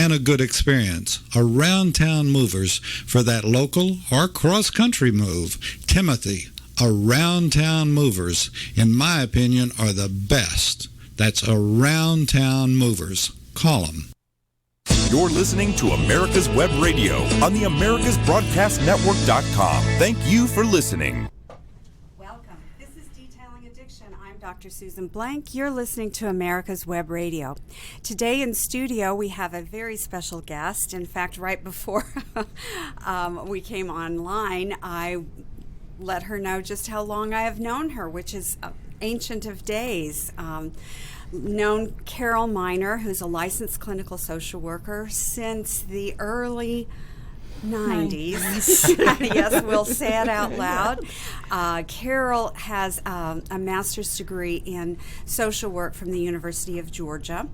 and a good experience. Around Town Movers for that local or cross-country move. Timothy, Around Town Movers, in my opinion, are the best. That's Around Town Movers. Call them. You're listening to America's Web Radio on the AmericasBroadcastNetwork.com. Thank you for listening. Welcome. This is Detailing Addiction. I'm Dr. Susan Blank. You're listening to America's Web Radio. Today in studio, we have a very special guest. In fact, right before we came online, I let her know just how long I have known her, which is ancient of days. Known Carol Miner, who's a licensed clinical social worker since the early 90s. Yes, we'll say it out loud. Carol has a master's degree in social work from the University of Georgia,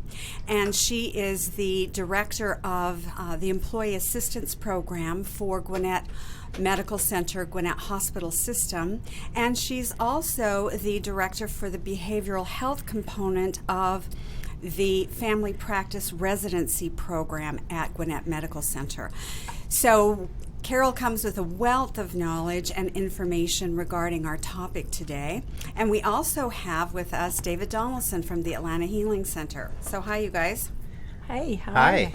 and she is the director of the Employee Assistance Program for Gwinnett Medical Center, Gwinnett Hospital System, and she's also the director for the behavioral health component of the Family Practice Residency program at Gwinnett Medical Center. So Carol comes with a wealth of knowledge and information regarding our topic today. And we also have with us David Donaldson from the Atlanta Healing Center. So hi, you guys. Hey, hi.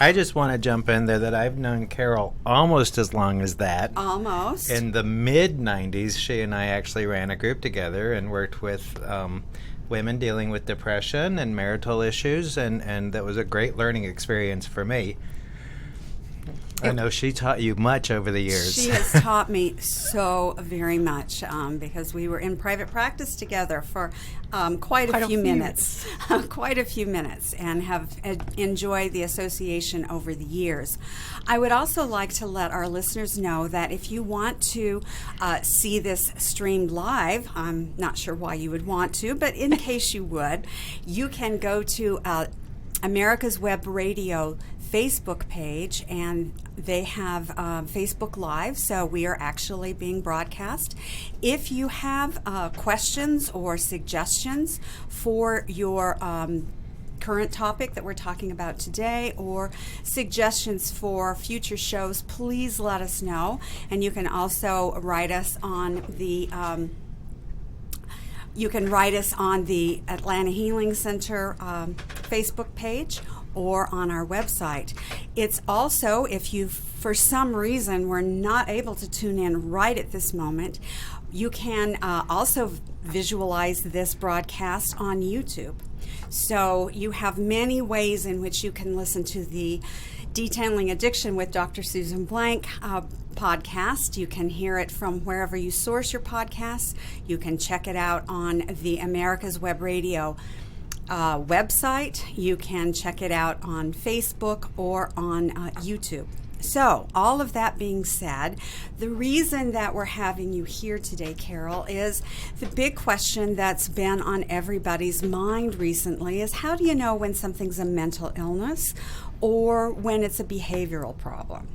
I just want to jump in there that I've known Carol almost as long as that. Almost. In the mid-90s, she and I actually ran a group together and worked with women dealing with depression and marital issues, and that was a great learning experience for me. I know she taught you much over the years. She has taught me so very much because we were in private practice together for quite a few minutes, quite a few minutes, and have enjoyed the association over the years. I would also like to let our listeners know that if you want to see this streamed live, I'm not sure why you would want to, but in case you would, you can go to America's Web Radio Facebook page, and they have Facebook Live, so we are actually being broadcast. If you have questions or suggestions for your current topic that we're talking about today, or suggestions for future shows, please let us know. And you can also write us on the Atlanta Healing Center Facebook page or on our website. It's also, if you for some reason were not able to tune in right at this moment, you can also visualize this broadcast on YouTube. So you have many ways in which you can listen to the Detailing Addiction with Dr. Susan Blank podcast. You can hear it from wherever you source your podcasts. You can check it out on the America's Web Radio website. You can check it out on Facebook or on YouTube. So, all of that being said, the reason that we're having you here today, Carol, is the big question that's been on everybody's mind recently is, how do you know when something's a mental illness or when it's a behavioral problem?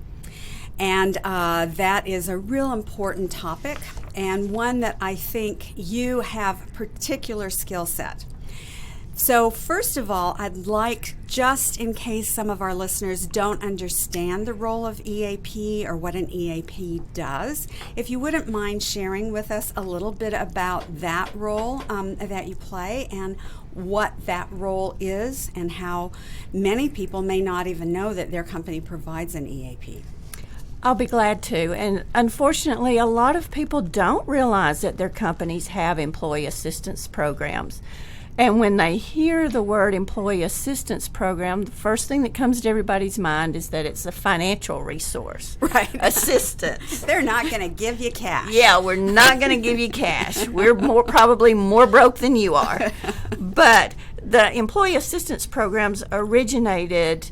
And that is a real important topic, and one that I think you have particular skill set. So first of all, I'd like, just in case some of our listeners don't understand the role of EAP or what an EAP does, if you wouldn't mind sharing with us a little bit about that role that you play and what that role is, and how many people may not even know that their company provides an EAP. I'll be glad to. And unfortunately, a lot of people don't realize that their companies have employee assistance programs. And when they hear the word employee assistance program, the first thing that comes to everybody's mind is that it's a financial resource. Right. Assistance. They're not going to give you cash. Yeah, we're not going to give you cash. We're probably more broke than you are. But the employee assistance programs originated,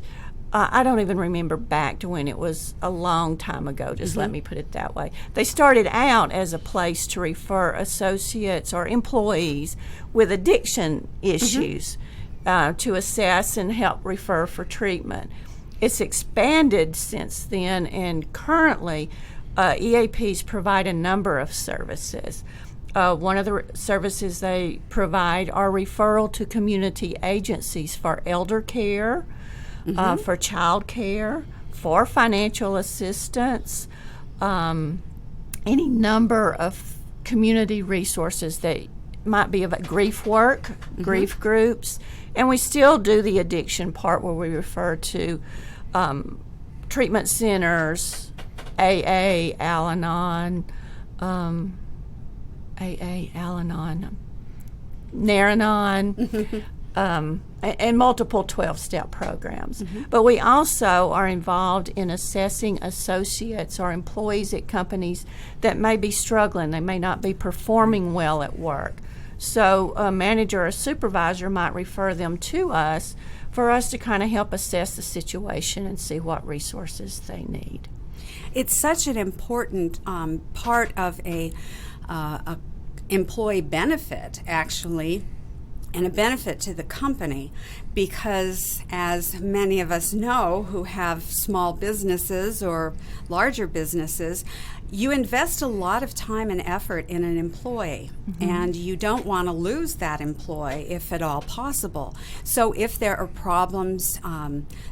I don't even remember back to when, it was a long time ago, just let me put it that way. They started out as a place to refer associates or employees with addiction issues to assess and help refer for treatment. It's expanded since then, and currently EAPs provide a number of services. One of the services they provide are referral to community agencies for elder care, for child care, for financial assistance, any number of community resources that might be of grief work, grief groups, and we still do the addiction part where we refer to treatment centers, AA, Al-Anon, Nar-Anon, and multiple 12-step programs. But we also are involved in assessing associates or employees at companies that may be struggling. They may not be performing well at work. So a manager or a supervisor might refer them to us for us to kind of help assess the situation and see what resources they need. It's such an important part of a employee benefit, actually, and a benefit to the company, because as many of us know who have small businesses or larger businesses, you invest a lot of time and effort in an employee, and you don't want to lose that employee if at all possible. So if there are problems,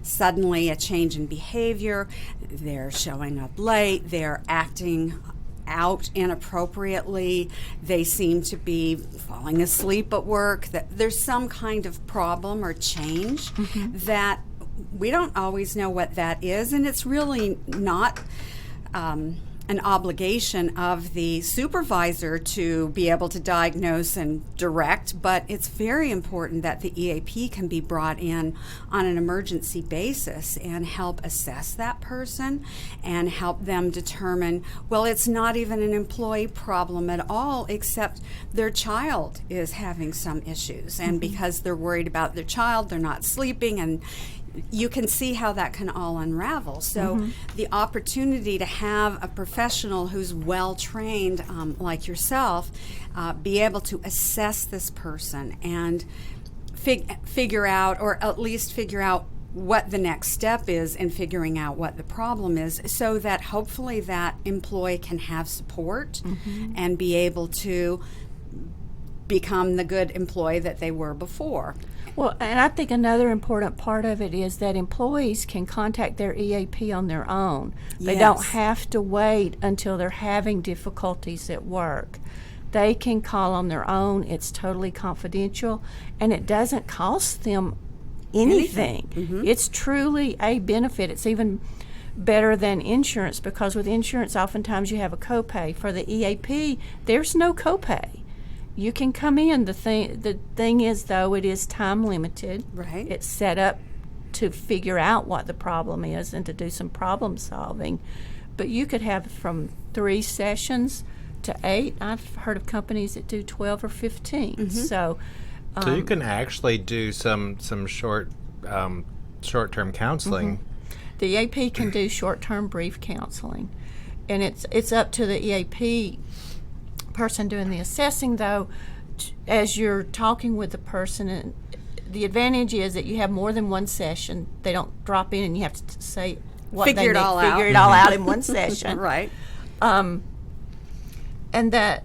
suddenly a change in behavior, they're showing up late, they're acting out inappropriately, they seem to be falling asleep at work, that there's some kind of problem or change that we don't always know what that is, and it's really not an obligation of the supervisor to be able to diagnose and direct, but it's very important that the EAP can be brought in on an emergency basis and help assess that person and help them determine, well, it's not even an employee problem at all, except their child is having some issues, and because they're worried about their child, they're not sleeping, and you can see how that can all unravel. So the opportunity to have a professional who's well trained, like yourself, be able to assess this person and figure out, or at least figure out what the next step is in figuring out what the problem is, so that hopefully that employee can have support and be able to become the good employee that they were before. Well, and I think another important part of it is that employees can contact their EAP on their own. They don't have to wait until they're having difficulties at work. They can call on their own. It's totally confidential, and it doesn't cost them anything. It's truly a benefit. It's even better than insurance, because with insurance, oftentimes you have a copay. For the EAP, there's no copay. You can come in. The thing is, though, it is time limited. Right. It's set up to figure out what the problem is and to do some problem solving. But you could have from 3 sessions to 8. I've heard of companies that do 12 or 15. So you can actually do some short-term counseling. The EAP can do short-term brief counseling, and it's up to the EAP person doing the assessing, though, as you're talking with the person. And the advantage is that you have more than one session. They don't drop in and you have to say what figure it all out in one session. Right. And that,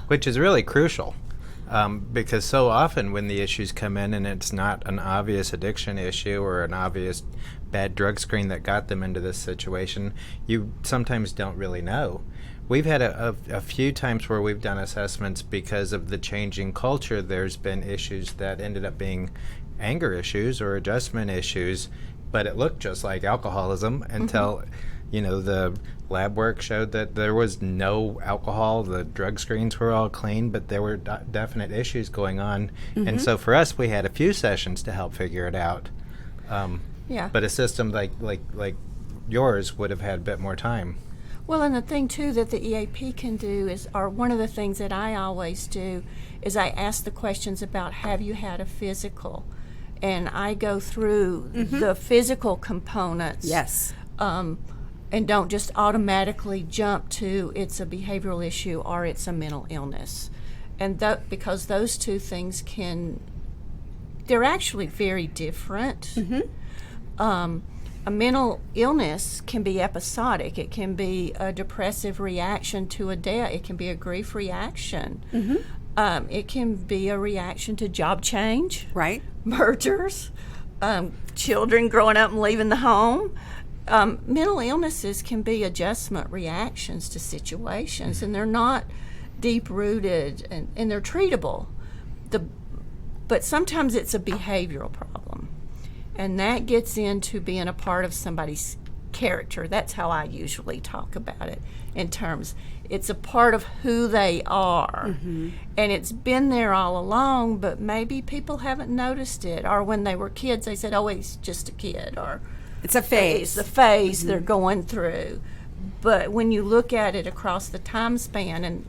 which is really crucial, because so often when the issues come in and it's not an obvious addiction issue or an obvious bad drug screen that got them into this situation, you sometimes don't really know. We've had a few times where we've done assessments because of the changing culture. There's been issues that ended up being anger issues or adjustment issues, but it looked just like alcoholism until, the lab work showed that there was no alcohol. The drug screens were all clean, but there were definite issues going on. And so for us, we had a few sessions to help figure it out. But a system like yours would have had a bit more time. well, and the thing too that the EAP can do is, or one of the things that I always do is I ask the questions about, have you had a physical? And I go through the physical components. Yes. And don't just automatically jump to it's a behavioral issue or it's a mental illness. And because those two things they're actually very different. A mental illness can be episodic. It can be a depressive reaction to a death. It can be a grief reaction. It can be a reaction to job change. Right. Mergers. children growing up and leaving the home. Mental illnesses can be adjustment reactions to situations, and they're not deep-rooted, and they're treatable. But sometimes it's a behavioral problem, and that gets into being a part of somebody's character. That's how I usually talk about it, in terms it's a part of who they are, and it's been there all along, but maybe people haven't noticed it, or when they were kids they said, oh, he's just a kid, or It's a phase. it's the phase they're going through. But when you look at it across the time span, and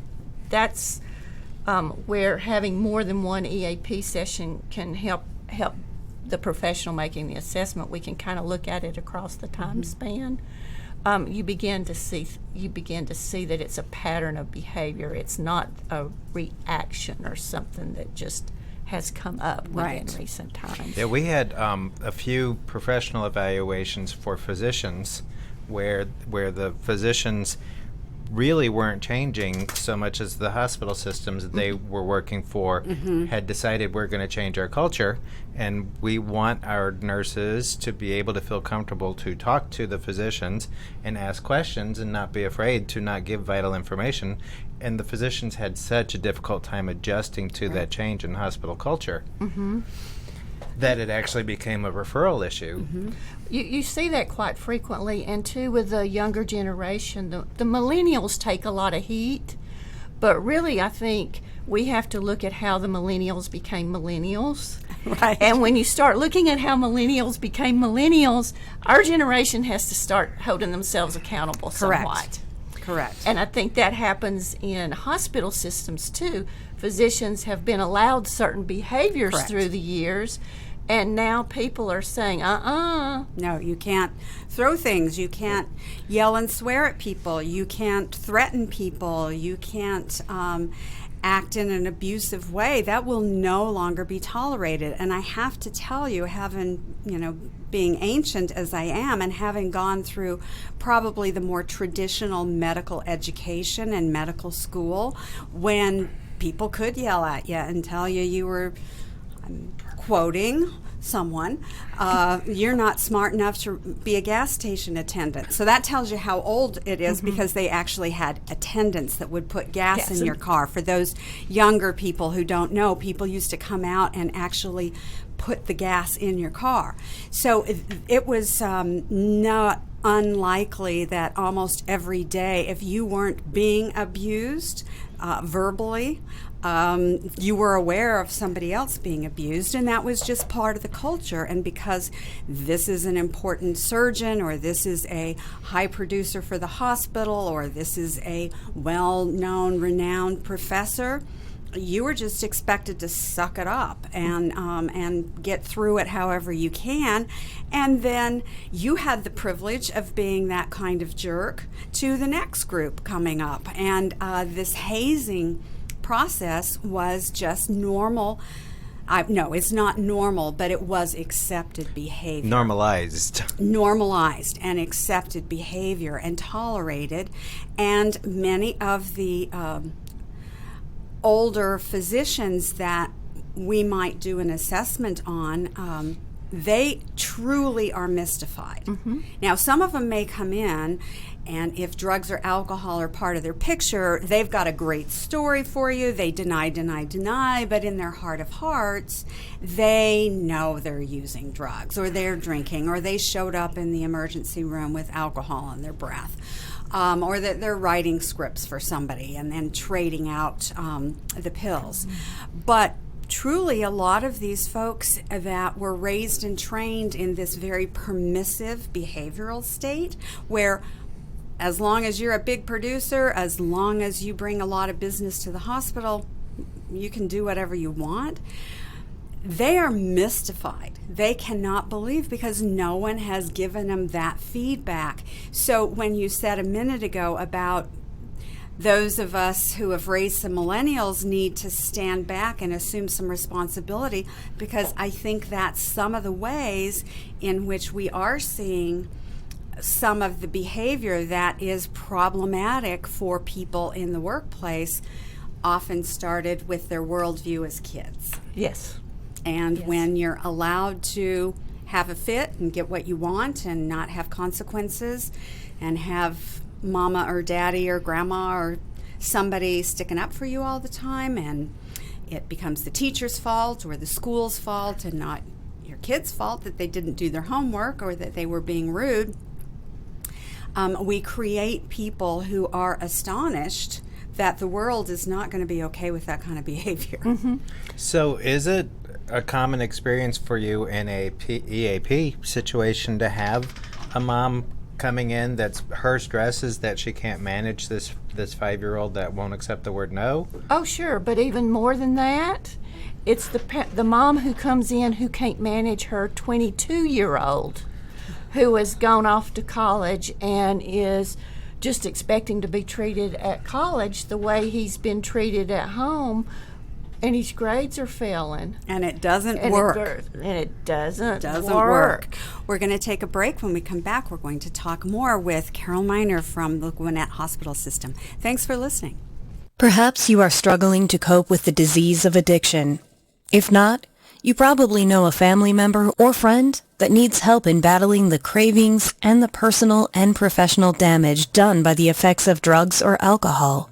that's where having more than one EAP session can help the professional making the assessment. We can kind of look at it across the time span. You begin to see that it's a pattern of behavior. It's not a reaction or something that just has come up within recent times. Yeah, we had a few professional evaluations for physicians where the physicians really weren't changing so much as the hospital systems that they were working for had decided we're going to change our culture, and we want our nurses to be able to feel comfortable to talk to the physicians and ask questions and not be afraid to not give vital information. And the physicians had such a difficult time adjusting to that change in hospital culture that it actually became a referral issue. You see that quite frequently, and too with the younger generation. The millennials take a lot of heat, but really I think we have to look at how the millennials became millennials. Right. And when you start looking at how millennials became millennials, our generation has to start holding themselves accountable somewhat. Correct. And I think that happens in hospital systems too. Physicians have been allowed certain behaviors through the years, and now people are saying, No, you can't throw things. You can't yell and swear at people. You can't threaten people. You can't act in an abusive way. That will no longer be tolerated. And I have to tell you, being ancient as I am and having gone through probably the more traditional medical education and medical school, when people could yell at you and tell you were, I'm quoting someone, you're not smart enough to be a gas station attendant. So that tells you how old it is, because they actually had attendants that would put gas in your car. For those younger people who don't know, people used to come out and actually put the gas in your car. So it was not unlikely that almost every day, if you weren't being abused verbally, you were aware of somebody else being abused, and that was just part of the culture. And because this is an important surgeon, or this is a high producer for the hospital, or this is a well-known, renowned professor, you were just expected to suck it up and get through it however you can. And then you had the privilege of being that kind of jerk to the next group coming up. And this hazing process was just normal. No, it's not normal, but it was accepted behavior. Normalized And accepted behavior and tolerated. And many of the older physicians that we might do an assessment on, they truly are mystified. Now, some of them may come in, and if drugs or alcohol are part of their picture, they've got a great story for you. They deny, but in their heart of hearts, they know they're using drugs, or they're drinking, or they showed up in the emergency room with alcohol in their breath. Or that they're writing scripts for somebody and then trading out the pills. But truly, a lot of these folks that were raised and trained in this very permissive behavioral state, where as long as you're a big producer, as long as you bring a lot of business to the hospital, you can do whatever you want. They are mystified. They cannot believe, because no one has given them that feedback. So when you said a minute ago about those of us who have raised some millennials need to stand back and assume some responsibility, because I think that's some of the ways in which we are seeing some of the behavior that is problematic for people in the workplace, often started with their worldview as kids. Yes. And when you're allowed to have a fit and get what you want and not have consequences, and have mama or daddy or grandma or somebody sticking up for you all the time, and it becomes the teacher's fault or the school's fault and not your kid's fault that they didn't do their homework or that they were being rude. We create people who are astonished that the world is not going to be okay with that kind of behavior. Mm-hmm. So is it a common experience for you in a EAP situation to have a mom coming in that's her stress is that she can't manage this 5-year-old that won't accept the word no? Oh, sure, but even more than that, it's the mom who comes in who can't manage her 22-year-old who has gone off to college and is just expecting to be treated at college the way he's been treated at home, and his grades are failing. And it doesn't work. It doesn't work. We're going to take a break. When we come back, we're going to talk more with Carol Miner from the Gwinnett Hospital System. Thanks for listening. Perhaps you are struggling to cope with the disease of addiction. If not, you probably know a family member or friend that needs help in battling the cravings and the personal and professional damage done by the effects of drugs or alcohol.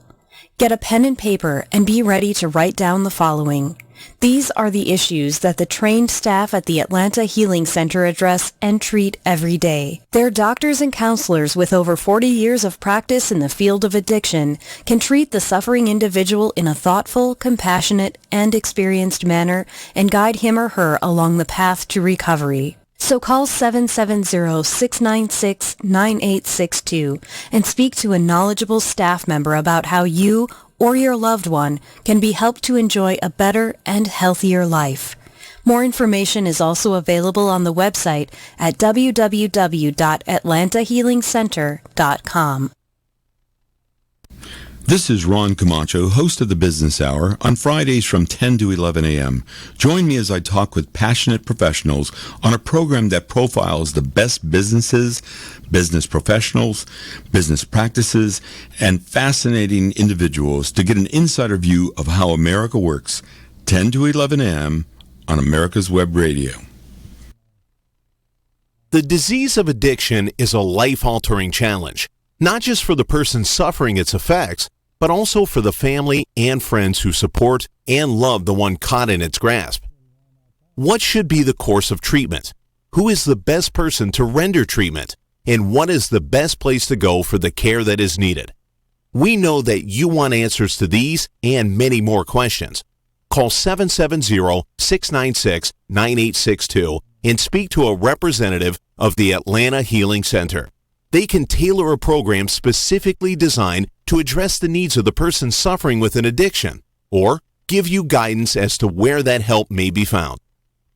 Get a pen and paper and be ready to write down the following. These are the issues that the trained staff at the Atlanta Healing Center address and treat every day. Their doctors and counselors with over 40 years of practice in the field of addiction can treat the suffering individual in a thoughtful, compassionate, and experienced manner and guide him or her along the path to recovery. So call 770-696-9862 and speak to a knowledgeable staff member about how you or your loved one can be helped to enjoy a better and healthier life. More information is also available on the website at www.atlantahealingcenter.com. This is Ron Camacho, host of the Business Hour, on Fridays from 10 to 11 a.m. Join me as I talk with passionate professionals on a program that profiles the best businesses, business professionals, business practices, and fascinating individuals to get an insider view of how America works. 10 to 11 a.m. on America's Web Radio. The disease of addiction is a life-altering challenge, not just for the person suffering its effects, but also for the family and friends who support and love the one caught in its grasp. What should be the course of treatment? Who is the best person to render treatment? And what is the best place to go for the care that is needed? We know that you want answers to these and many more questions. Call 770-696-9862 and speak to a representative of the Atlanta Healing Center. They can tailor a program specifically designed to address the needs of the person suffering with an addiction, or give you guidance as to where that help may be found.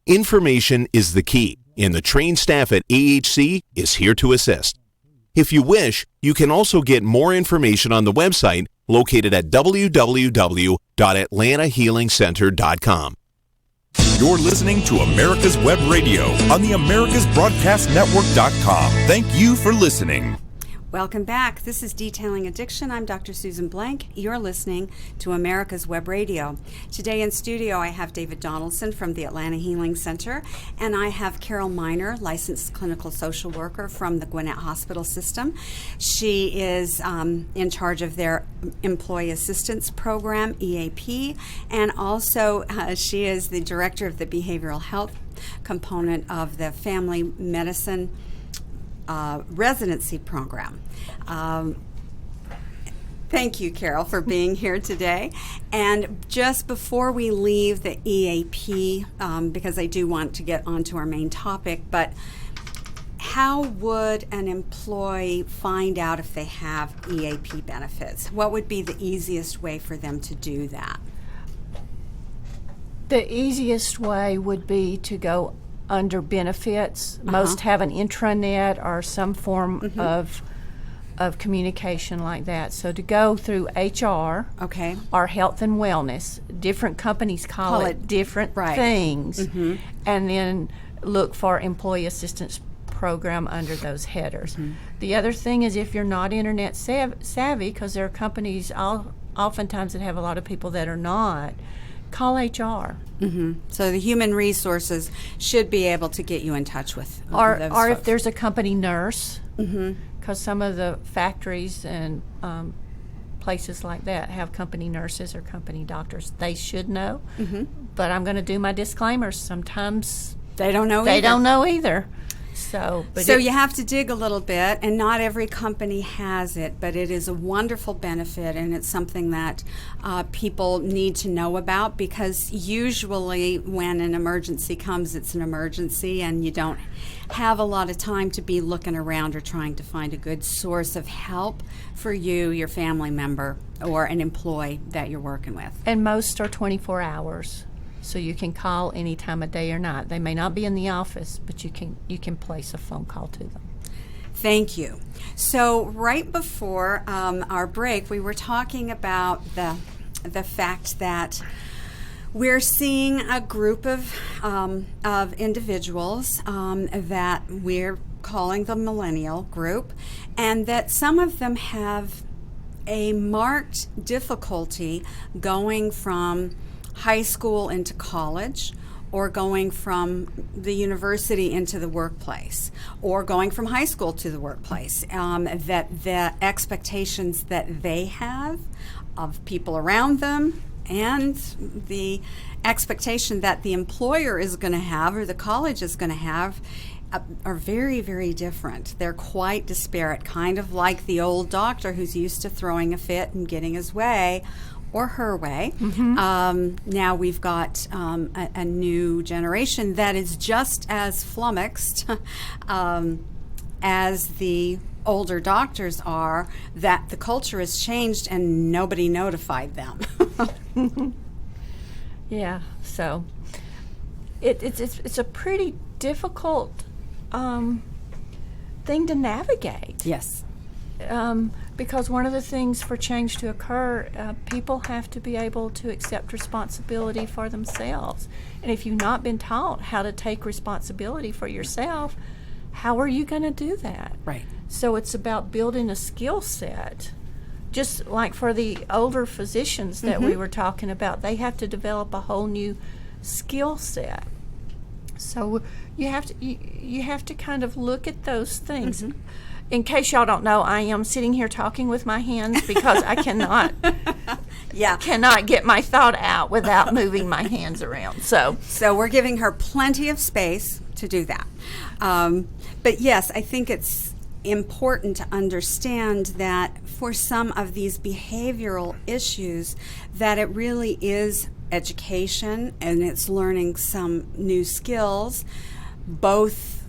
Information is the key, and the trained staff at AHC is here to assist. If you wish, you can also get more information on the website located at www.atlantahealingcenter.com. You're listening to America's Web Radio on the AmericasBroadcastNetwork.com. Thank you for listening. Welcome back. This is Detailing Addiction. I'm Dr. Susan Blank. You're listening to America's Web Radio. Today in studio, I have David Donaldson from the Atlanta Healing Center, and I have Carol Miner, licensed clinical social worker from the Gwinnett Hospital System. She is in charge of their Employee Assistance Program, EAP, and also she is the director of the behavioral health component of the Family Medicine Residency program. Thank you, Carol, for being here today. And just before we leave the EAP, because I do want to get onto our main topic, but how would an employee find out if they have EAP benefits? What would be the easiest way for them to do that? The easiest way would be to go under benefits. Most have an intranet or some form of communication like that. So to go through HR or health and wellness, different companies call it different things, and then look for employee assistance program under those headers. The other thing is if you're not internet savvy, because there are companies oftentimes that have a lot of people that are not, call HR. So the human resources should be able to get you in touch with Or those if folks. there's a company nurse, because some of the factories and places like that have company nurses or company doctors. They should know, but I'm going to do my disclaimers. Sometimes They don't know they either. don't know either. So You have to dig a little bit, and not every company has it, but it is a wonderful benefit, and it's something that people need to know about, because usually when an emergency comes, it's an emergency, and you don't have a lot of time to be looking around or trying to find a good source of help for you, your family member, or an employee that you're working with. and most are 24 hours. So you can call any time of day or night. They may not be in the office, but you can place a phone call to them. Thank you. So right before our break, we were talking about the fact that we're seeing a group of individuals that we're calling the millennial group, and that some of them have a marked difficulty going from high school into college, or going from the university into the workplace, or going from high school to the workplace, that the expectations that they have of people around them and the expectation that the employer is going to have or the college is going to have are very, very different. They're quite disparate, kind of like the old doctor who's used to throwing a fit and getting his way or her way. Now we've got a new generation that is just as flummoxed as the older doctors are, that the culture has changed and nobody notified them. Yeah, so it's a pretty difficult thing to navigate. Yes. Because one of the things for change to occur, people have to be able to accept responsibility for themselves. And if you've not been taught how to take responsibility for yourself, how are you going to do that? Right. So it's about building a skill set. Just like for the older physicians that we were talking about, they have to develop a whole new skill set. So you have to kind of look at those things. In case y'all don't know, I am sitting here talking with my hands because I cannot get my thought out without moving my hands around. So we're giving her plenty of space to do that. But yes, I think it's important to understand that for some of these behavioral issues, that it really is education and it's learning some new skills. Both,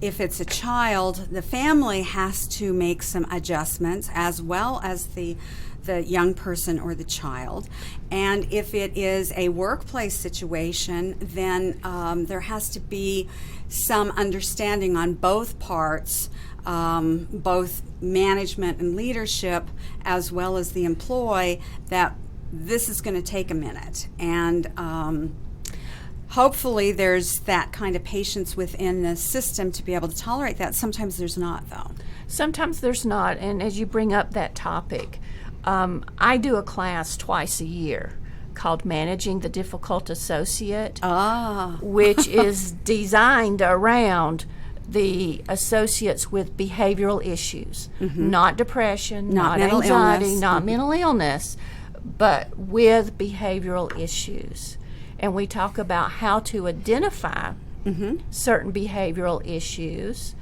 if it's a child, the family has to make some adjustments, as well as the young person or the child. And if it is a workplace situation, then there has to be some understanding on both parts, both management and leadership, as well as the employee, that this is going to take a minute. And hopefully there's that kind of patience within the system to be able to tolerate that. Sometimes there's not, though. sometimes there's not. And as you bring up that topic, I do a class twice a year called Managing the Difficult Associate, which is designed around the associates with behavioral issues, not depression, not mental anxiety, illness. not mental illness, but with behavioral issues. And we talk about how to identify certain behavioral issues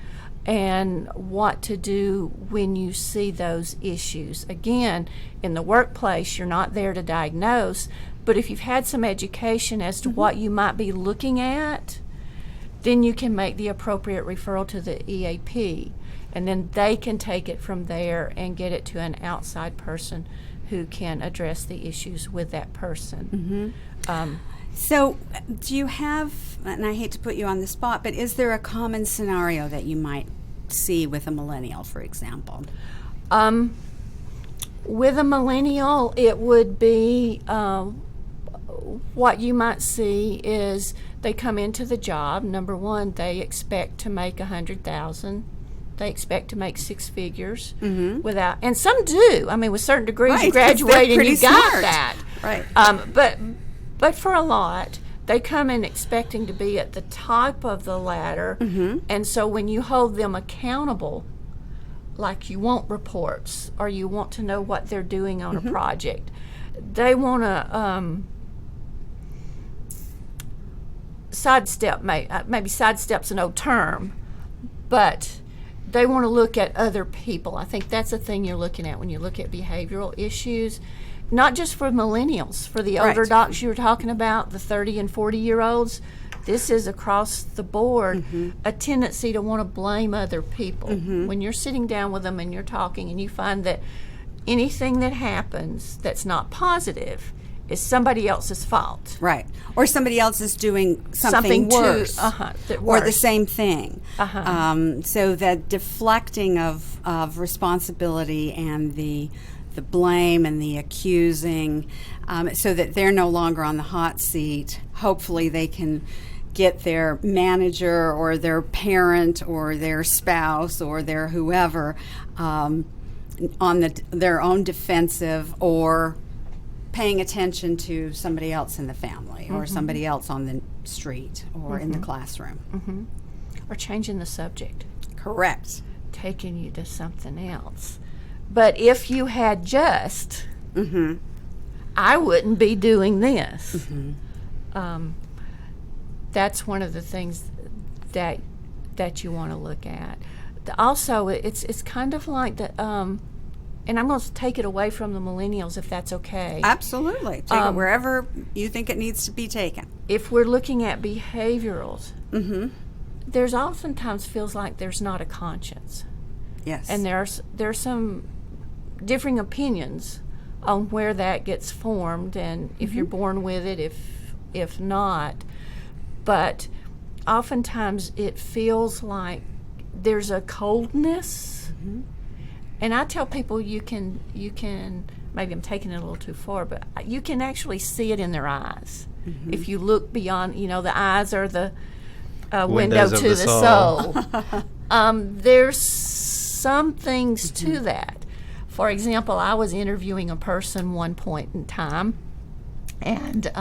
and what to do when you see those issues. Again, in the workplace, you're not there to diagnose, but if you've had some education as to what you might be looking at, then you can make the appropriate referral to the EAP, and then they can take it from there and get it to an outside person who can address the issues with that person. So, do you have, and I hate to put you on the spot, but is there a common scenario that you might see with a millennial, for example? With a millennial, it would be what you might see is they come into the job. Number one, they expect to make $100,000. They expect to make six figures without, and some do. I mean, with certain degrees, Right, you 'cause they're graduate and pretty you got smart. that. Right. But for a lot, they come in expecting to be at the top of the ladder, and so when you hold them accountable, like you want reports or you want to know what they're doing on a project, they want to sidestep, maybe sidestep's an old term, but they want to look at other people. I think that's the thing you're looking at when you look at behavioral issues, not just for millennials, for the older docs you were talking about, the 30 and 40-year-olds. This is across the board, a tendency to want to blame other people. When you're sitting down with them and you're talking and you find that anything that happens that's not positive is somebody else's fault. Right. Or somebody else is doing something worse. Or the same thing. So that deflecting of responsibility and the blame and the accusing, so that they're no longer on the hot seat. Hopefully they can get their manager or their parent or their spouse or their whoever on their own defensive, or paying attention to somebody else in the family or somebody else on the street or in the classroom. Or changing the subject. Correct. Taking you to something else. But if you had just, I wouldn't be doing this. That's one of the things that you want to look at. Also, it's kind of like the, and I'm going to take it away from the millennials if that's okay. Absolutely. Take it wherever you think it needs to be taken. If we're looking at behaviorals, there's oftentimes feels like there's not a conscience. Yes. And there's some differing opinions on where that gets formed, and if you're born with it, if not. But oftentimes it feels like there's a coldness. And I tell people you can maybe I'm taking it a little too far, but you can actually see it in their eyes. If you look beyond, the eyes are the window to the soul. There's some things to that. For example, I was interviewing a person one point in time, and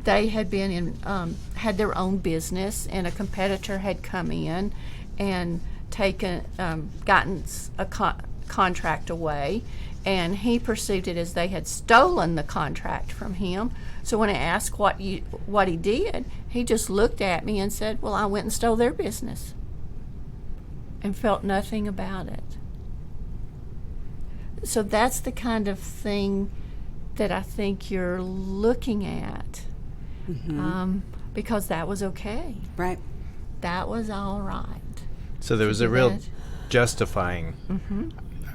they had been in had their own business, and a competitor had come in and gotten a contract away, and he perceived it as they had stolen the contract from him. So when I asked what he did, he just looked at me and said, "Well, I went and stole their business," and felt nothing about it. So that's the kind of thing that I think you're looking at, because that was okay. Right. That was all right. So there was a real justifying,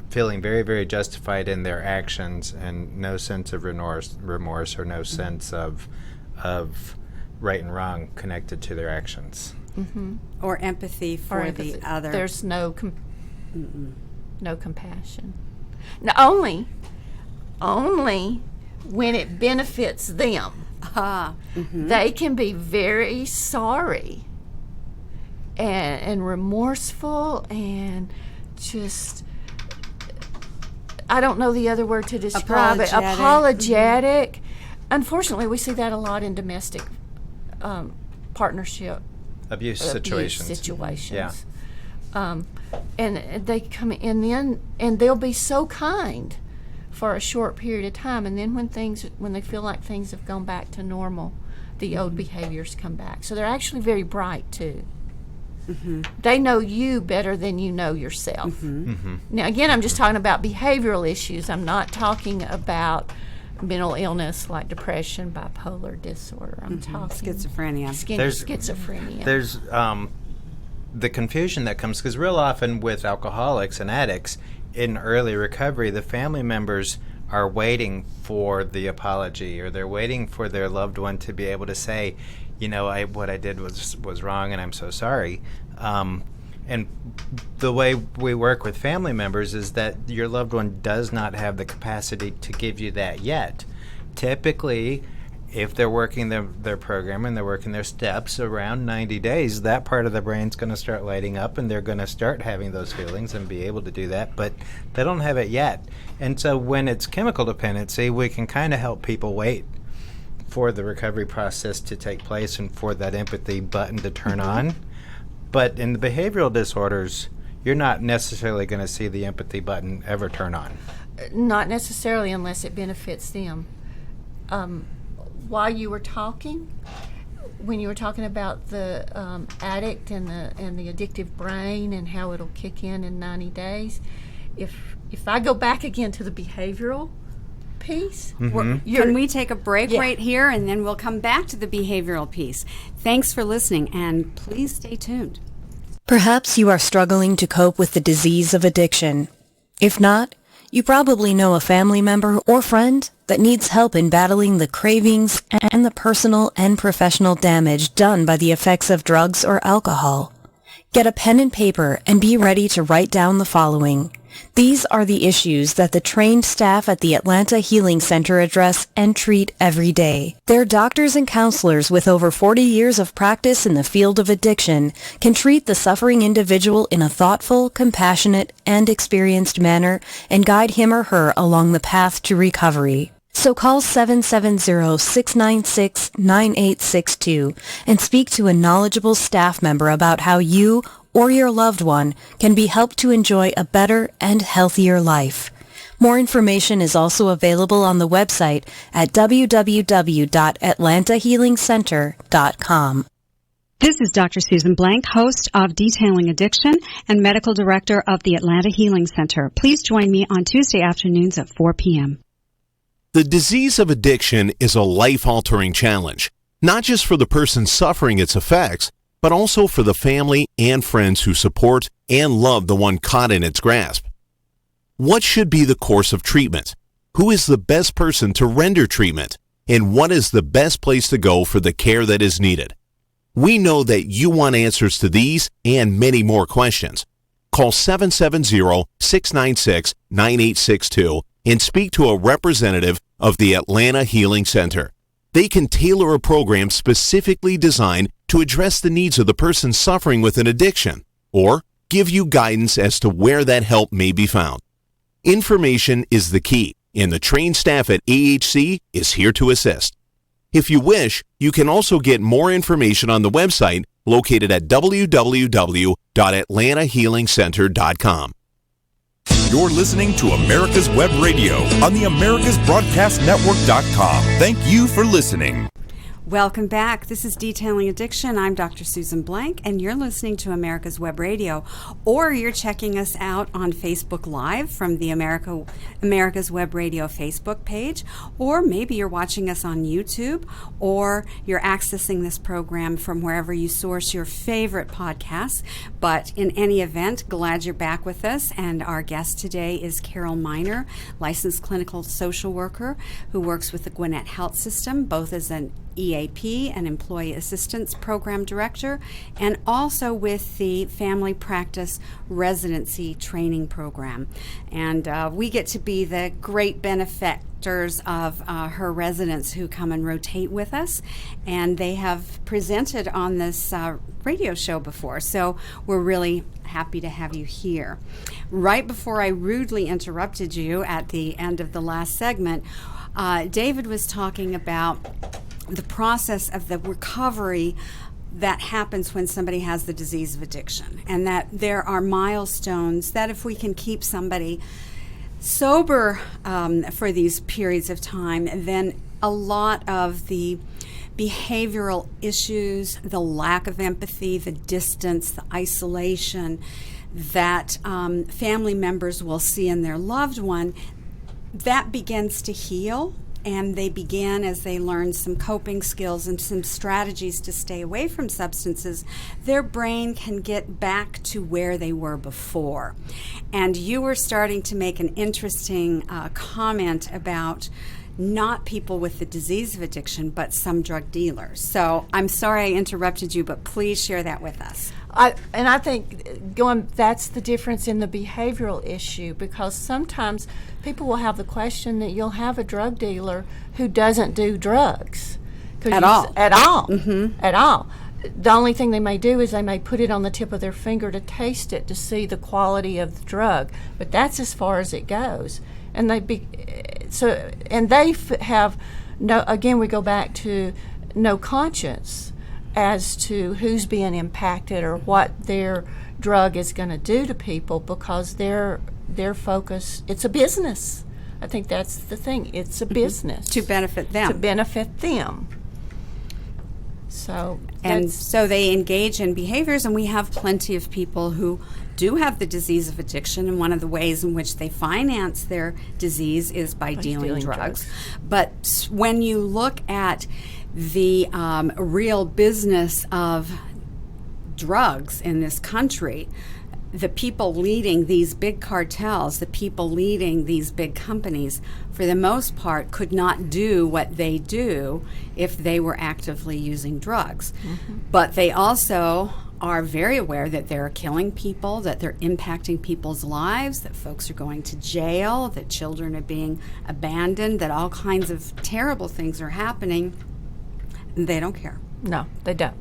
feeling very, very justified in their actions, and no sense of remorse or no sense of right and wrong connected to their actions. Or empathy for the other. There's no compassion. Now, only when it benefits them. They can be very sorry and remorseful and just, I don't know the other word to describe it. Apologetic. Unfortunately, we see that a lot in domestic partnership Abuse situations. Yeah. And they come in and they'll be so kind for a short period of time, and then when they feel like things have gone back to normal, the old behaviors come back. So they're actually very bright too. They know you better than you know yourself. Now again, I'm just talking about behavioral issues. I'm not talking about mental illness like depression, bipolar disorder. I'm talking schizophrenia. Schizophrenia. There's the confusion that comes, because real often with alcoholics and addicts in early recovery, the family members are waiting for the apology, or they're waiting for their loved one to be able to say, what I did was wrong and I'm so sorry. And the way we work with family members is that your loved one does not have the capacity to give you that yet. Typically, if they're working their program and they're working their steps around 90 days, that part of the brain's going to start lighting up and they're going to start having those feelings and be able to do that, but they don't have it yet. And so when it's chemical dependency, we can kind of help people wait for the recovery process to take place and for that empathy button to turn on. But in the behavioral disorders, you're not necessarily going to see the empathy button ever turn on. Not necessarily unless it benefits them. While you were talking, when you were talking about the addict and the addictive brain and how it'll kick in 90 days, if I go back again to the behavioral piece, can we take a break right here, and then we'll come back to the behavioral piece. Thanks for listening, and please stay tuned. Perhaps you are struggling to cope with the disease of addiction. If not, you probably know a family member or friend that needs help in battling the cravings and the personal and professional damage done by the effects of drugs or alcohol. Get a pen and paper and be ready to write down the following. These are the issues that the trained staff at the Atlanta Healing Center address and treat every day. Their doctors and counselors with over 40 years of practice in the field of addiction can treat the suffering individual in a thoughtful, compassionate, and experienced manner and guide him or her along the path to recovery. So call 770-696-9862 and speak to a knowledgeable staff member about how you or your loved one can be helped to enjoy a better and healthier life. More information is also available on the website at www.atlantahealingcenter.com. This is Dr. Susan Blank, host of Detailing Addiction and medical director of the Atlanta Healing Center. Please join me on Tuesday afternoons at 4 p.m. The disease of addiction is a life-altering challenge, not just for the person suffering its effects, but also for the family and friends who support and love the one caught in its grasp. What should be the course of treatment? Who is the best person to render treatment? And what is the best place to go for the care that is needed? We know that you want answers to these and many more questions. Call 770-696-9862 and speak to a representative of the Atlanta Healing Center. They can tailor a program specifically designed to address the needs of the person suffering with an addiction, or give you guidance as to where that help may be found. Information is the key, and the trained staff at AHC is here to assist. If you wish, you can also get more information on the website located at www.atlantahealingcenter.com. You're listening to America's Web Radio on the AmericasBroadcastNetwork.com. Thank you for listening. Welcome back. This is Detailing Addiction. I'm Dr. Susan Blank, and you're listening to America's Web Radio, or you're checking us out on Facebook Live from the America's Web Radio Facebook page, or maybe you're watching us on YouTube, or you're accessing this program from wherever you source your favorite podcasts. But in any event, glad you're back with us, and our guest today is Carol Miner, licensed clinical social worker who works with the Gwinnett Health System, both as an EAP, an Employee Assistance Program Director, and also with the Family Practice Residency Training Program. And we get to be the great benefactors of her residents who come and rotate with us, and they have presented on this radio show before, so we're really happy to have you here. Right before I rudely interrupted you at the end of the last segment, David was talking about the process of the recovery that happens when somebody has the disease of addiction, and that there are milestones that if we can keep somebody sober for these periods of time, then a lot of the behavioral issues, the lack of empathy, the distance, the isolation that family members will see in their loved one, that begins to heal. And they begin, as they learn some coping skills and some strategies to stay away from substances, their brain can get back to where they were before. And you were starting to make an interesting comment about not people with the disease of addiction, but some drug dealers. So I'm sorry I interrupted you, but please share that with us. I think that's the difference in the behavioral issue, because sometimes people will have the question that you'll have a drug dealer who doesn't do drugs. At all. At all. Mm-hmm. At all. The only thing they may do is they may put it on the tip of their finger to taste it to see the quality of the drug, but that's as far as it goes. And they have no. Again, we go back to no conscience as to who's being impacted or what their drug is going to do to people, because their focus, it's a business. I think that's the thing. It's a business to benefit them. To benefit them. So they engage in behaviors, and we have plenty of people who do have the disease of addiction, and one of the ways in which they finance their disease is by dealing drugs. But when you look at the real business of drugs in this country, the people leading these big cartels, the people leading these big companies, for the most part, could not do what they do if they were actively using drugs. Mm-hmm. But they also are very aware that they're killing people, that they're impacting people's lives, that folks are going to jail, that children are being abandoned, that all kinds of terrible things are happening. And they don't care. No, they don't.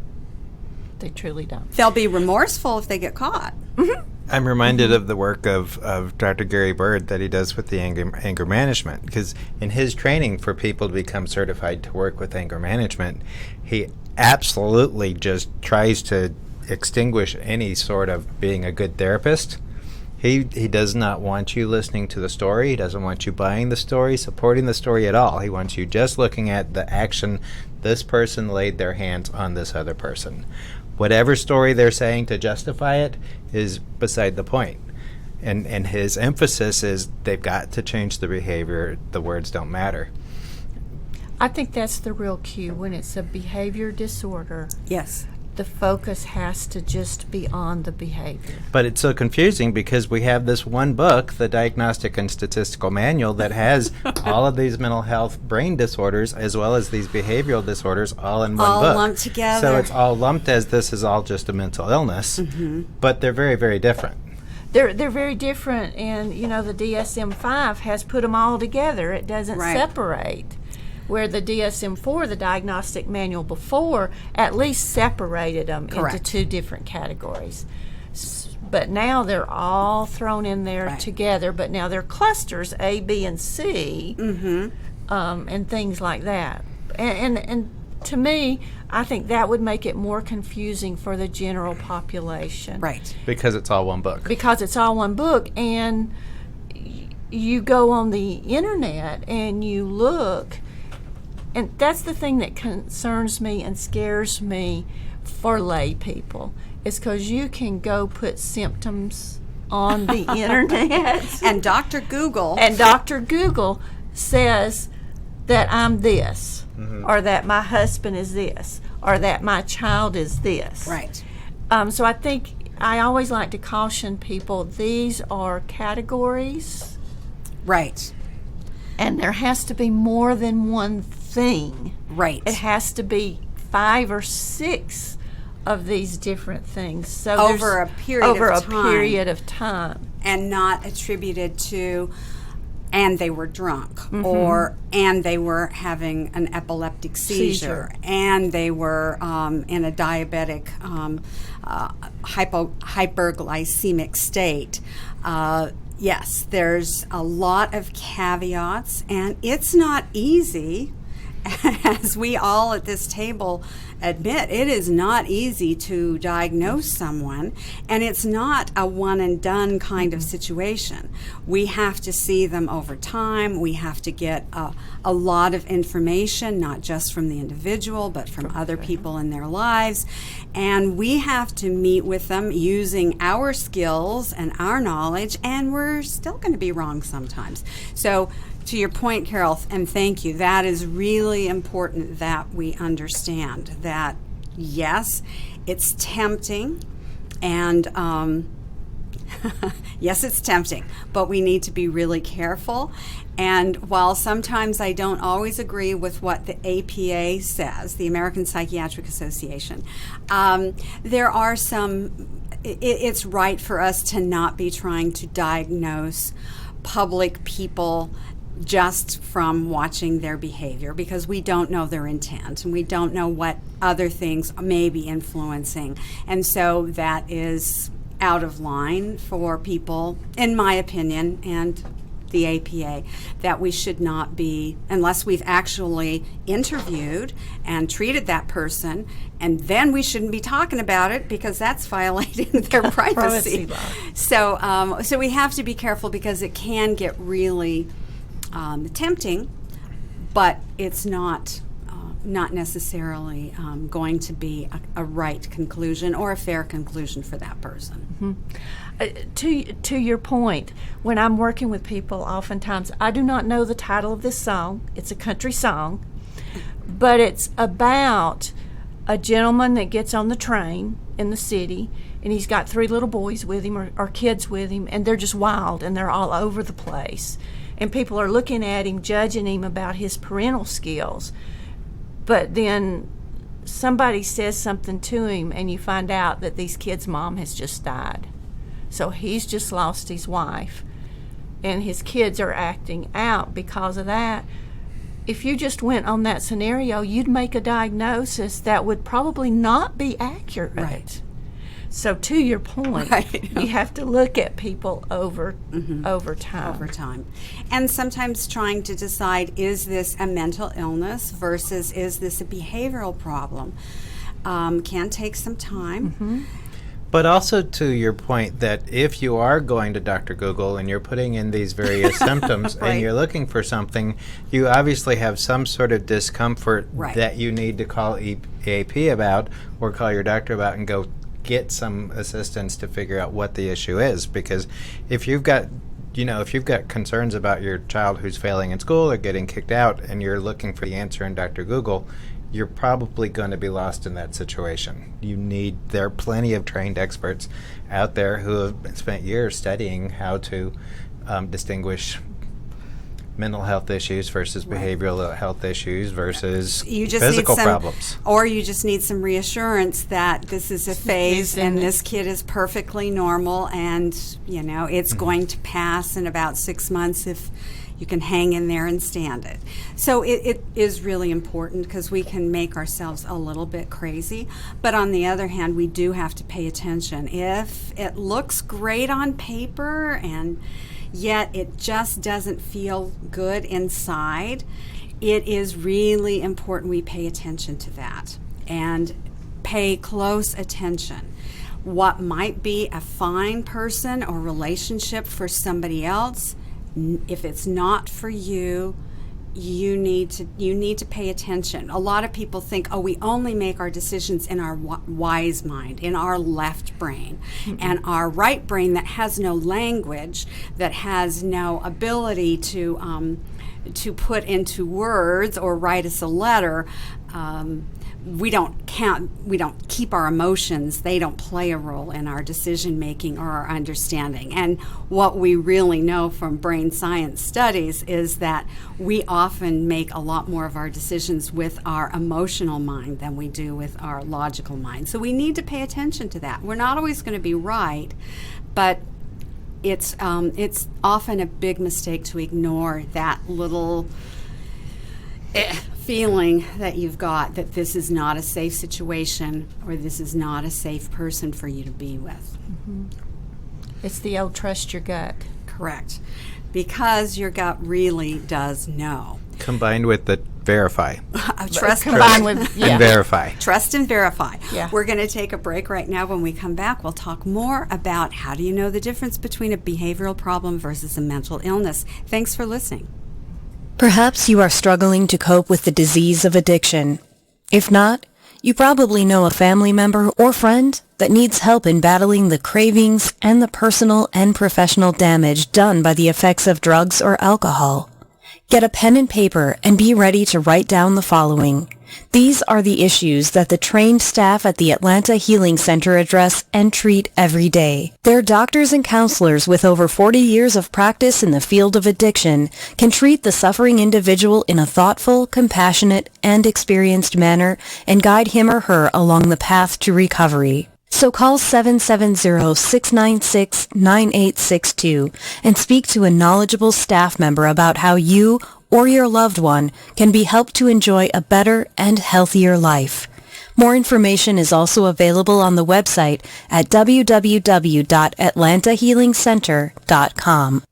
They truly don't. They'll be remorseful if they get caught. Mm-hmm. I'm reminded of the work of Dr. Gary Bird that he does with the anger management, because in his training for people to become certified to work with anger management, he absolutely just tries to extinguish any sort of being a good therapist. He does not want you listening to the story. He doesn't want you buying the story, supporting the story at all. He wants you just looking at the action. This person laid their hands on this other person. Whatever story they're saying to justify it is beside the point. And his emphasis is they've got to change the behavior. The words don't matter. I think that's the real cue. When it's a behavior disorder, yes, the focus has to just be on the behavior. But it's so confusing because we have this one book, the Diagnostic and Statistical Manual, that has all of these mental health brain disorders as well as these behavioral disorders all in one book. All lumped together. So it's all lumped as this is all just a mental illness, but they're very, very different. They're very different, and the DSM-5 has put them all together. It doesn't separate. Where the DSM-4, the diagnostic manual before, at least separated them into two different categories. But now they're all thrown in there together, but now they're clusters, A, B, and C, and things like that. And to me, I think that would make it more confusing for the general population. Right. Because it's all one book. Because it's all one book, and you go on the internet and you look. And that's the thing that concerns me and scares me for lay people, is because you can go put symptoms on the internet. And Dr. Google. And Dr. Google says that I'm this, or that my husband is this, or that my child is this. Right. So I think I always like to caution people, these are categories. Right. And there has to be more than one thing. Right. It has to be 5 or 6 of these different things. So over a period of time. And not attributed to, and they were drunk, or and they were having an epileptic seizure. And they were in a diabetic hyperglycemic state. Yes, there's a lot of caveats, and it's not easy, as we all at this table admit. It is not easy to diagnose someone, and it's not a one and done kind of situation. We have to see them over time. We have to get a lot of information, not just from the individual, but from other people in their lives. And we have to meet with them using our skills and our knowledge, and we're still going to be wrong sometimes. So to your point, Carol, and thank you, that is really important that we understand that, yes, it's tempting, and yes, it's tempting, but we need to be really careful. And while sometimes I don't always agree with what the APA says, the American Psychiatric Association, there are it's right for us to not be trying to diagnose public people just from watching their behavior, because we don't know their intent and we don't know what other things may be influencing. And so that is out of line for people, in my opinion, and the APA, that we should not be, unless we've actually interviewed and treated that person, and then we shouldn't be talking about it because that's violating their privacy. So we have to be careful, because it can get really tempting, but it's not necessarily going to be a right conclusion or a fair conclusion for that person. To your point, when I'm working with people, oftentimes I do not know the title of this song. It's a country song, but it's about a gentleman that gets on the train in the city, and he's got 3 little boys with him, or kids with him, and they're just wild and they're all over the place. And people are looking at him, judging him about his parental skills. But then somebody says something to him, and you find out that these kids' mom has just died. So he's just lost his wife, and his kids are acting out because of that. If you just went on that scenario, you'd make a diagnosis that would probably not be accurate. Right. So to your point, you have to look at people over time. Over time. And sometimes trying to decide, is this a mental illness versus is this a behavioral problem, can take some time. But also to your point that if you are going to Dr. Google and you're putting in these various symptoms and you're looking for something, you obviously have some sort of discomfort that you need to call EAP about, or call your doctor about, and go get some assistance to figure out what the issue is. Because if you've got concerns about your child who's failing in school or getting kicked out, and you're looking for the answer in Dr. Google, you're probably going to be lost in that situation. There are plenty of trained experts out there who have spent years studying how to distinguish mental health issues versus behavioral health issues versus physical problems. Or you just need some reassurance that this is a phase and this kid is perfectly normal, and it's going to pass in about 6 months if you can hang in there and stand it. So it is really important, because we can make ourselves a little bit crazy. But on the other hand, we do have to pay attention. If it looks great on paper and yet it just doesn't feel good inside, it is really important we pay attention to that and pay close attention. What might be a fine person or relationship for somebody else, if it's not for you, you need to pay attention. A lot of people think, we only make our decisions in our wise mind, in our left brain. And our right brain, that has no language, that has no ability to put into words or write us a letter, we don't keep our emotions. They don't play a role in our decision making or our understanding. And what we really know from brain science studies is that we often make a lot more of our decisions with our emotional mind than we do with our logical mind. So we need to pay attention to that. We're not always going to be right, but it's often a big mistake to ignore that little feeling that you've got that this is not a safe situation, or this is not a safe person for you to be with. It's the old trust your gut. Correct. Because your gut really does know. Combined with the verify. Trust and verify. Trust and verify. Yeah. We're going to take a break right now. When we come back, we'll talk more about how do you know the difference between a behavioral problem versus a mental illness. Thanks for listening. Perhaps you are struggling to cope with the disease of addiction. If not, you probably know a family member or friend that needs help in battling the cravings and the personal and professional damage done by the effects of drugs or alcohol. Get a pen and paper and be ready to write down the following. These are the issues that the trained staff at the Atlanta Healing Center address and treat every day. Their doctors and counselors with over 40 years of practice in the field of addiction can treat the suffering individual in a thoughtful, compassionate, and experienced manner and guide him or her along the path to recovery. So call 770-696-9862 and speak to a knowledgeable staff member about how you or your loved one can be helped to enjoy a better and healthier life. More information is also available on the website at www.atlantahealingcenter.com.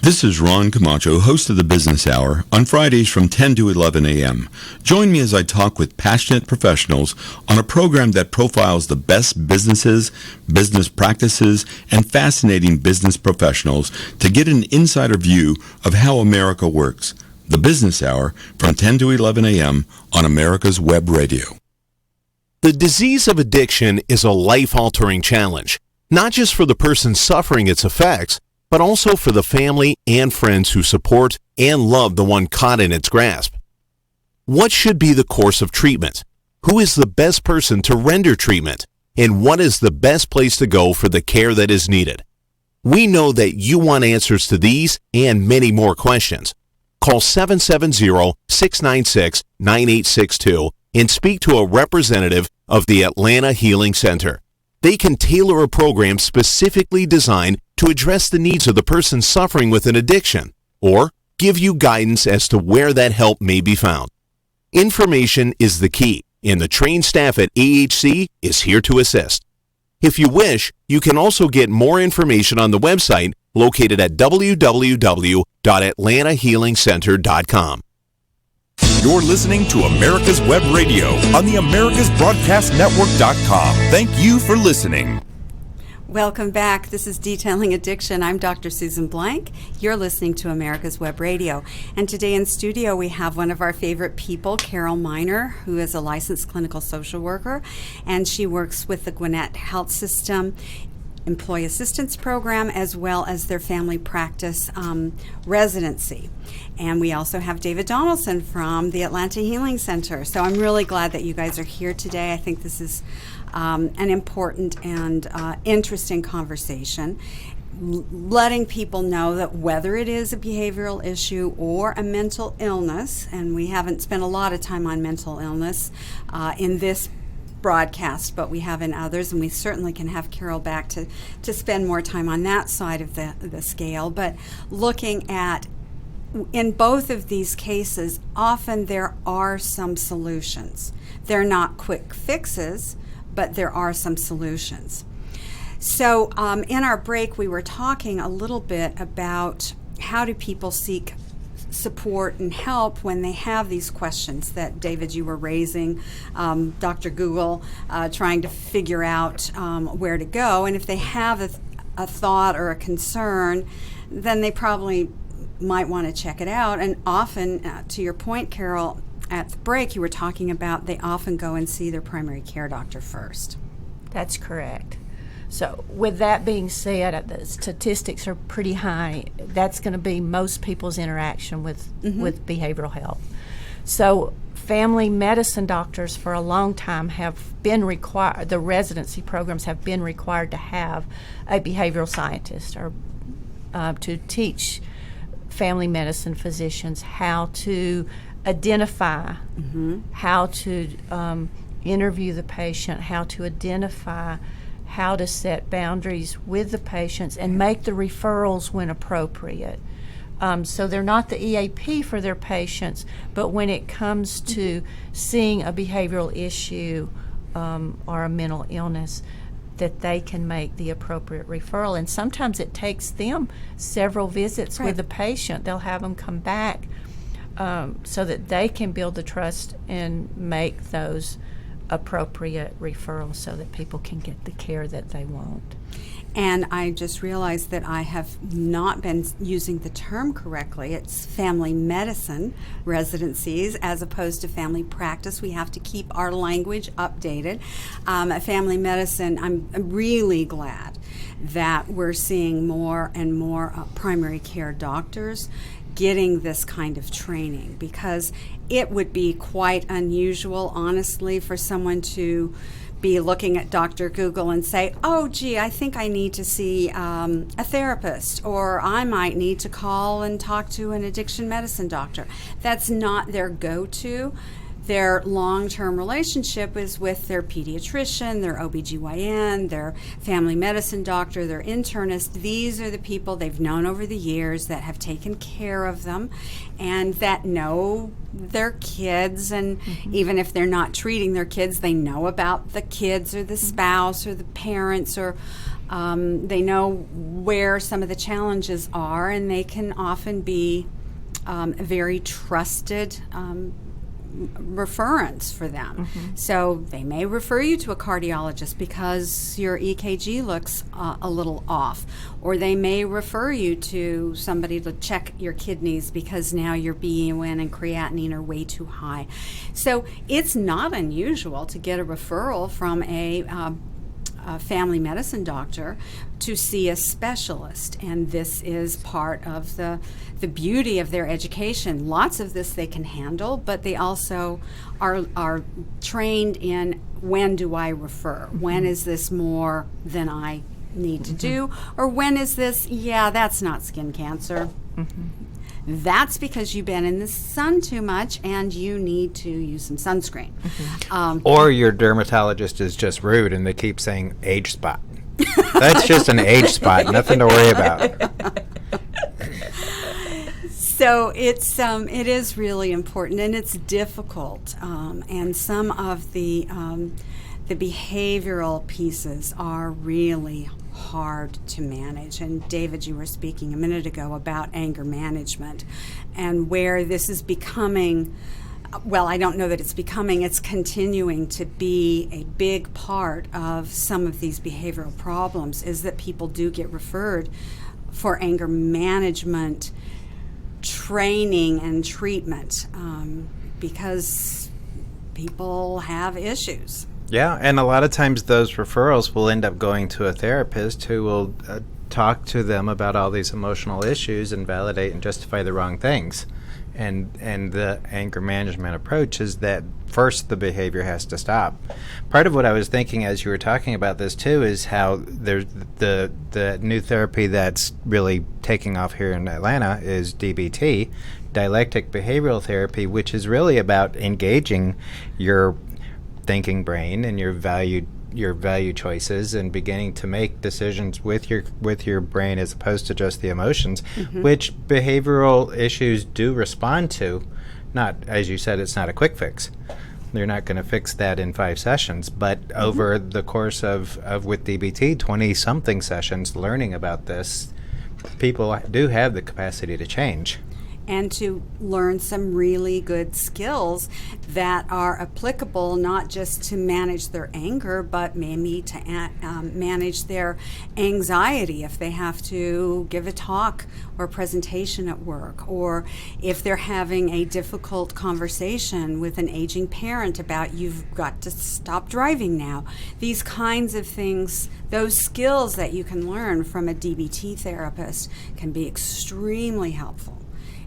This is Ron Camacho, host of the Business Hour, on Fridays from 10 to 11 a.m. Join me as I talk with passionate professionals on a program that profiles the best businesses, business practices, and fascinating business professionals to get an insider view of how America works. The Business Hour from 10 to 11 a.m. on America's Web Radio. The disease of addiction is a life-altering challenge, not just for the person suffering its effects, but also for the family and friends who support and love the one caught in its grasp. What should be the course of treatment? Who is the best person to render treatment? And what is the best place to go for the care that is needed? We know that you want answers to these and many more questions. Call 770-696-9862 and speak to a representative of the Atlanta Healing Center. They can tailor a program specifically designed to address the needs of the person suffering with an addiction, or give you guidance as to where that help may be found. Information is the key, and the trained staff at AHC is here to assist. If you wish, you can also get more information on the website located at www.atlantahealingcenter.com. You're listening to America's Web Radio on the AmericasBroadcastNetwork.com. Thank you for listening. Welcome back. This is Detailing Addiction. I'm Dr. Susan Blank. You're listening to America's Web Radio. And today in studio we have one of our favorite people, Carol Miner, who is a licensed clinical social worker, and she works with the Gwinnett Health System Employee Assistance Program as well as their family practice residency. And we also have David Donaldson from the Atlanta Healing Center. So I'm really glad that you guys are here today. I think this is an important and interesting conversation, letting people know that whether it is a behavioral issue or a mental illness, and we haven't spent a lot of time on mental illness in this broadcast, but we have in others, and we certainly can have Carol back to spend more time on that side of the scale. But looking at, in both of these cases, often there are some solutions. They're not quick fixes, but there are some solutions. So in our break, we were talking a little bit about how do people seek support and help when they have these questions that, David, you were raising, Dr. Google, trying to figure out where to go. And if they have a thought or a concern, then they probably might want to check it out. And often, to your point, Carol, at the break, you were talking about they often go and see their primary care doctor first. That's correct. So with that being said, the statistics are pretty high. That's going to be most people's interaction with behavioral health. So family medicine doctors for a long time have been required, the residency programs have been required to have a behavioral scientist or to teach family medicine physicians how to identify, how to interview the patient, how to identify, how to set boundaries with the patients and make the referrals when appropriate. So they're not the EAP for their patients, but when it comes to seeing a behavioral issue or a mental illness, that they can make the appropriate referral. And sometimes it takes them several visits with the patient. They'll have them come back so that they can build the trust and make those appropriate referrals so that people can get the care that they want. And I just realized that I have not been using the term correctly. It's family medicine residencies as opposed to family practice. We have to keep our language updated. Family medicine, I'm really glad that we're seeing more and more primary care doctors getting this kind of training, because it would be quite unusual, honestly, for someone to be looking at Dr. Google and say, oh, gee, I think I need to see a therapist, or I might need to call and talk to an addiction medicine doctor. That's not their go-to. their long-term relationship is with their pediatrician, their OBGYN, their family medicine doctor, their internist. These are the people they've known over the years that have taken care of them and that know their kids. And even if they're not treating their kids, they know about the kids or the spouse or the parents, or they know where some of the challenges are, and they can often be a very trusted reference for them. So they may refer you to a cardiologist because your EKG looks a little off, or they may refer you to somebody to check your kidneys because now your BUN and creatinine are way too high. So it's not unusual to get a referral from a family medicine doctor to see a specialist, and this is part of the beauty of their education. Lots of this they can handle, but they also are trained in, when do I refer? When is this more than I need to do? Or when is this, that's not skin cancer. That's because you've been in the sun too much and you need to use some sunscreen. Or your dermatologist is just rude and they keep saying age spot. That's just an age spot, nothing to worry about. So it is really important, and it's difficult. And some of the behavioral pieces are really hard to manage. And David, you were speaking a minute ago about anger management and where this is becoming, well, I don't know that it's becoming, it's continuing to be a big part of some of these behavioral problems, is that people do get referred for anger management training and treatment because people have issues. Yeah, and a lot of times those referrals will end up going to a therapist who will talk to them about all these emotional issues and validate and justify the wrong things. And the anger management approach is that first the behavior has to stop. Part of what I was thinking as you were talking about this too is how there's the new therapy that's really taking off here in Atlanta is DBT, dialectic behavioral therapy, which is really about engaging your thinking brain and your value choices and beginning to make decisions with your brain as opposed to just the emotions, which behavioral issues do respond to. Not, as you said, it's not a quick fix. They're not going to fix that in 5 sessions, but over the course of with DBT, 20-something sessions learning about this, people do have the capacity to change. And to learn some really good skills that are applicable not just to manage their anger, but maybe to manage their anxiety if they have to give a talk or presentation at work, or if they're having a difficult conversation with an aging parent about you've got to stop driving now. These kinds of things, those skills that you can learn from a DBT therapist can be extremely helpful.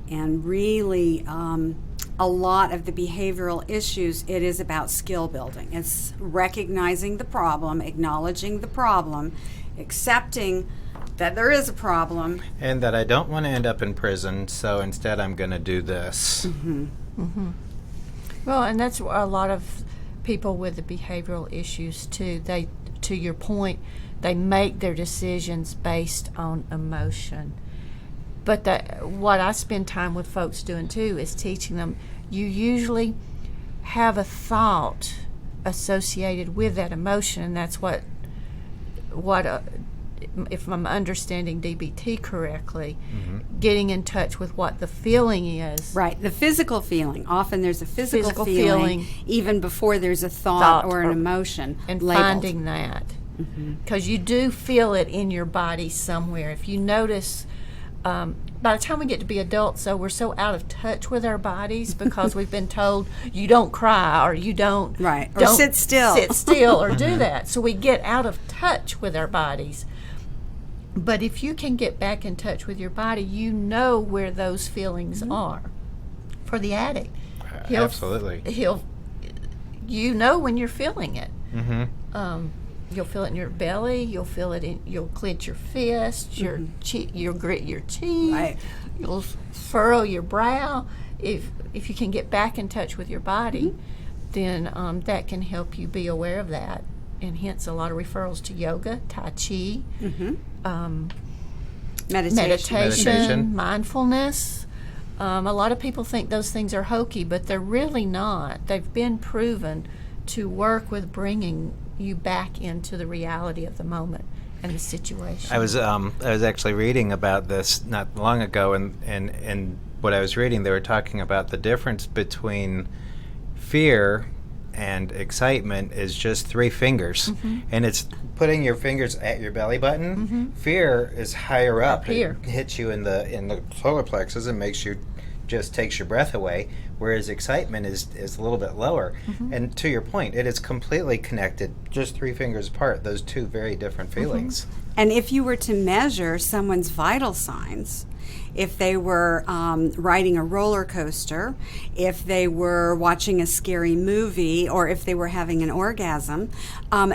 And really, a lot of the behavioral issues, it is about skill building. It's recognizing the problem, acknowledging the problem, accepting that there is a problem. And that I don't want to end up in prison, so instead I'm going to do this. Well, and that's a lot of people with the behavioral issues, too. They, to your point, they make their decisions based on emotion. But what I spend time with folks doing, too, is teaching them you usually have a thought associated with that emotion, and that's what if I'm understanding DBT correctly, getting in touch with what the feeling is. Right, the physical feeling. Often there's a physical feeling even before there's a thought or an emotion and labeled. Finding that. Because you do feel it in your body somewhere. If you notice... by the time we get to be adults, so we're so out of touch with our bodies because we've been told you don't cry or you don't or sit still or do that. So we get out of touch with our bodies. But if you can get back in touch with your body, you know where those feelings are. For the addict, Absolutely. You know when you're feeling it. You'll feel it in your belly. You'll feel it in. You'll clench your fists. You'll grit your teeth. Right. You'll furrow your brow. if you can get back in touch with your body, then that can help you be aware of that, and hence a lot of referrals to yoga, Tai Chi, meditation, mindfulness. A lot of people think those things are hokey, but they're really not. They've been proven to work with bringing you back into the reality of the moment and the situation. I was actually reading about this not long ago, and what I was reading, they were talking about the difference between fear and excitement is just 3 fingers, and it's putting your fingers at your belly button. Fear is higher up here. It hits you in the solar plexus and takes your breath away, whereas excitement is a little bit lower. And to your point, it is completely connected, just 3 fingers apart, those 2 very different feelings. And if you were to measure someone's vital signs, if they were riding a roller coaster, if they were watching a scary movie, or if they were having an orgasm,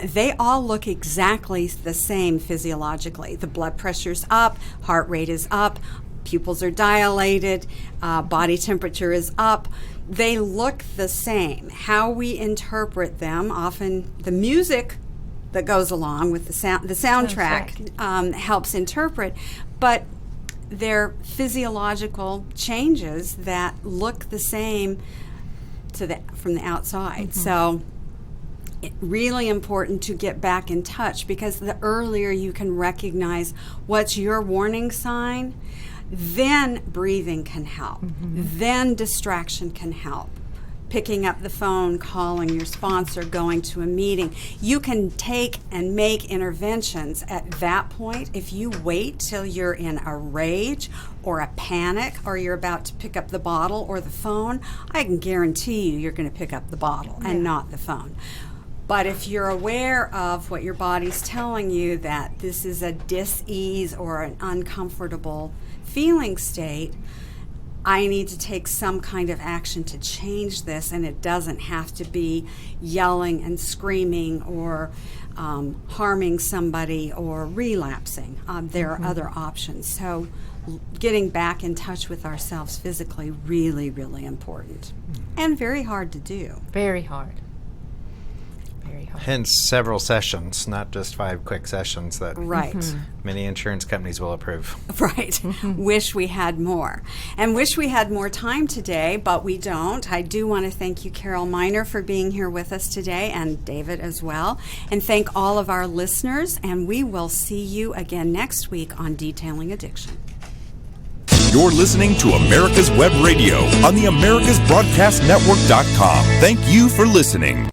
they all look exactly the same physiologically. The blood pressure's up, heart rate is up, pupils are dilated, body temperature is up. They look the same. How we interpret them, often the music that goes along with the soundtrack helps interpret, but they're physiological changes that look the same from the outside. So it's really important to get back in touch, because the earlier you can recognize what's your warning sign, then breathing can help. Then distraction can help. Picking up the phone, calling your sponsor, going to a meeting. You can take and make interventions at that point. If you wait till you're in a rage or a panic, or you're about to pick up the bottle or the phone, I can guarantee you're going to pick up the bottle and not the phone. But if you're aware of what your body's telling you, that this is a dis-ease or an uncomfortable feeling state, I need to take some kind of action to change this, and it doesn't have to be yelling and screaming or harming somebody or relapsing. There are other options. So getting back in touch with ourselves physically, really, really important, and very hard to do. Very hard. Hence several sessions, not just 5 quick sessions that many insurance companies will approve. Right. Wish we had more. And wish we had more time today, but we don't. I do want to thank you, Carol Miner, for being here with us today, and David as well. And thank all of our listeners, and we will see you again next week on Detailing Addiction. You're listening to America's Web Radio on the AmericasBroadcastNetwork.com. Thank you for listening.